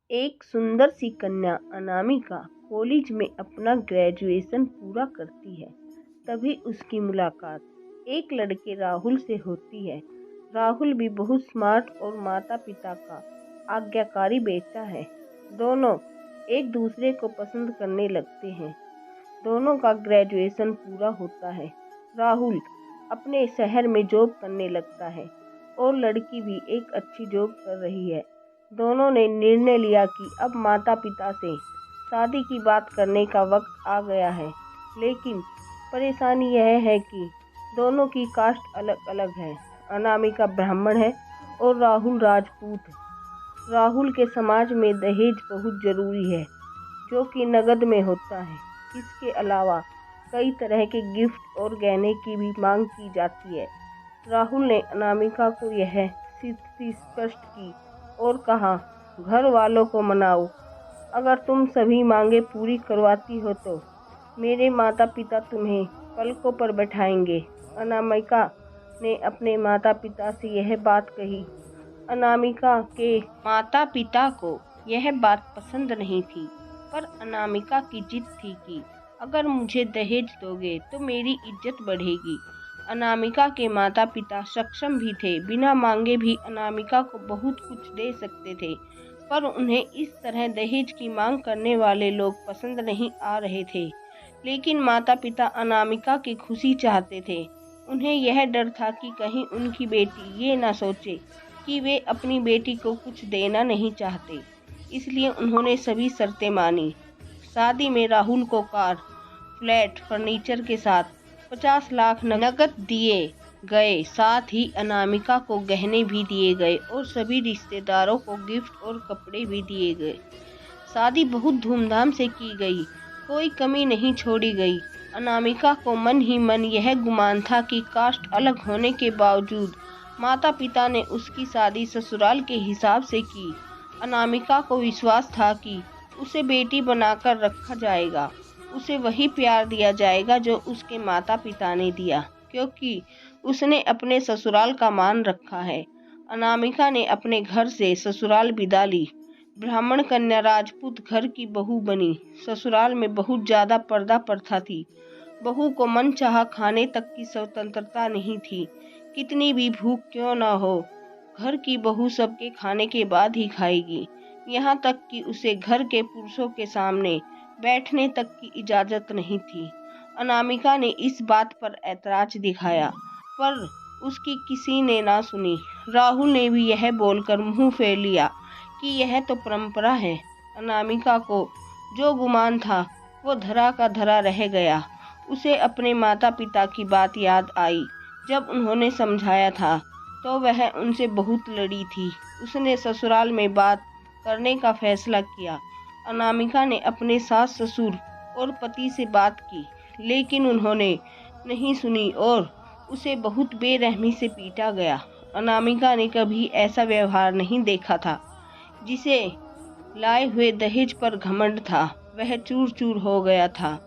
एक सुंदर सी कन्या अनामिका कॉलेज में अपना ग्रेजुएशन पूरा करती है। तभी उसकी मुलाकात एक लड़के राहुल से होती है। राहुल भी बहुत स्मार्ट और माता पिता का आज्ञाकारी बेटा है। दोनों एक दूसरे को पसंद करने लगते हैं। दोनों का ग्रेजुएशन पूरा होता है। राहुल अपने शहर में जॉब करने लगता है और लड़की भी एक अच्छी जॉब कर रही है। दोनों ने निर्णय लिया कि अब माता पिता से शादी की बात करने का वक्त आ गया है। लेकिन परेशानी यह है कि दोनों की कास्ट अलग अलग है। अनामिका ब्राह्मण है और राहुल राजपूत है। राहुल के समाज में दहेज बहुत जरूरी है, जो कि नगद में होता है। इसके अलावा कई तरह के गिफ्ट और गहने की भी मांग की जाती है। राहुल ने अनामिका को यह स्थिति स्पष्ट की और कहा, घर वालों को मनाओ। अगर तुम सभी मांगे पूरी करवाती हो तो मेरे माता पिता तुम्हें पलकों पर बैठाएंगे। अनामिका ने अपने माता पिता से यह बात कही। अनामिका के माता पिता को यह बात पसंद नहीं थी, पर अनामिका की जिद थी कि अगर मुझे दहेज दोगे तो मेरी इज्जत बढ़ेगी। अनामिका के माता पिता सक्षम भी थे, बिना मांगे भी अनामिका को बहुत कुछ दे सकते थे, पर उन्हें इस तरह दहेज की मांग करने वाले लोग पसंद नहीं आ रहे थे। लेकिन माता पिता अनामिका की खुशी चाहते थे। उन्हें यह डर था कि कहीं उनकी बेटी ये ना सोचे कि वे अपनी बेटी को कुछ देना नहीं चाहते। इसलिए उन्होंने सभी शर्तें मानी। शादी में राहुल को कार, फ्लैट, फर्नीचर के साथ 50 लाख नकद दिए गए। साथ ही अनामिका को गहने भी दिए गए और सभी रिश्तेदारों को गिफ्ट और कपड़े भी दिए गए। शादी बहुत धूमधाम से की गई, कोई कमी नहीं छोड़ी गई। अनामिका को मन ही मन यह गुमान था कि कास्ट अलग होने के बावजूद माता पिता ने उसकी शादी ससुराल के हिसाब से की। अनामिका को विश्वास था कि उसे बेटी बनाकर रखा जाएगा, उसे वही प्यार दिया जाएगा जो उसके माता पिता ने दिया, क्योंकि उसने अपने ससुराल का मान रखा है। अनामिका ने अपने घर से ससुराल विदा ली। ब्राह्मण कन्या राजपूत घर की बहू बनी। ससुराल में बहुत ज्यादा पर्दा प्रथा थी। बहू को मनचाहा खाने तक की स्वतंत्रता नहीं थी। कितनी भी भूख क्यों न हो, घर की बहू सबके खाने के बाद ही खाएगी। यहाँ तक कि उसे घर के पुरुषों के सामने बैठने तक की इजाजत नहीं थी। अनामिका ने इस बात पर ऐतराज दिखाया, पर उसकी किसी ने ना सुनी। राहुल ने भी यह बोलकर मुंह फेर लिया कि यह तो परंपरा है। अनामिका को जो गुमान था वो धरा का धरा रह गया। उसे अपने माता पिता की बात याद आई। जब उन्होंने समझाया था तो वह उनसे बहुत लड़ी थी। उसने ससुराल में बात करने का फैसला किया। अनामिका ने अपने सास ससुर और पति से बात की, लेकिन उन्होंने नहीं सुनी और उसे बहुत बेरहमी से पीटा गया। अनामिका ने कभी ऐसा व्यवहार नहीं देखा था। जिसे लाए हुए दहेज पर घमंड था, वह चूर चूर हो गया था।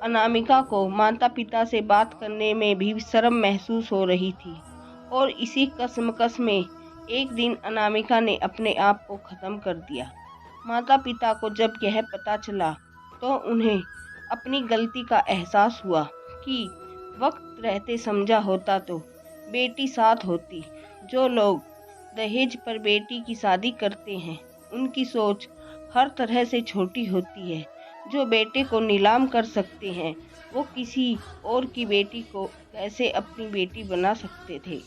अनामिका को माता पिता से बात करने में भी शर्म महसूस हो रही थी और इसी कश्मकश में एक दिन अनामिका ने अपने आप को खत्म कर दिया। माता पिता को जब यह पता चला तो उन्हें अपनी गलती का एहसास हुआ कि वक्त रहते समझा होता तो बेटी साथ होती। जो लोग दहेज पर बेटी की शादी करते हैं, उनकी सोच हर तरह से छोटी होती है। जो बेटे को नीलाम कर सकते हैं, वो किसी और की बेटी को कैसे अपनी बेटी बना सकते थे।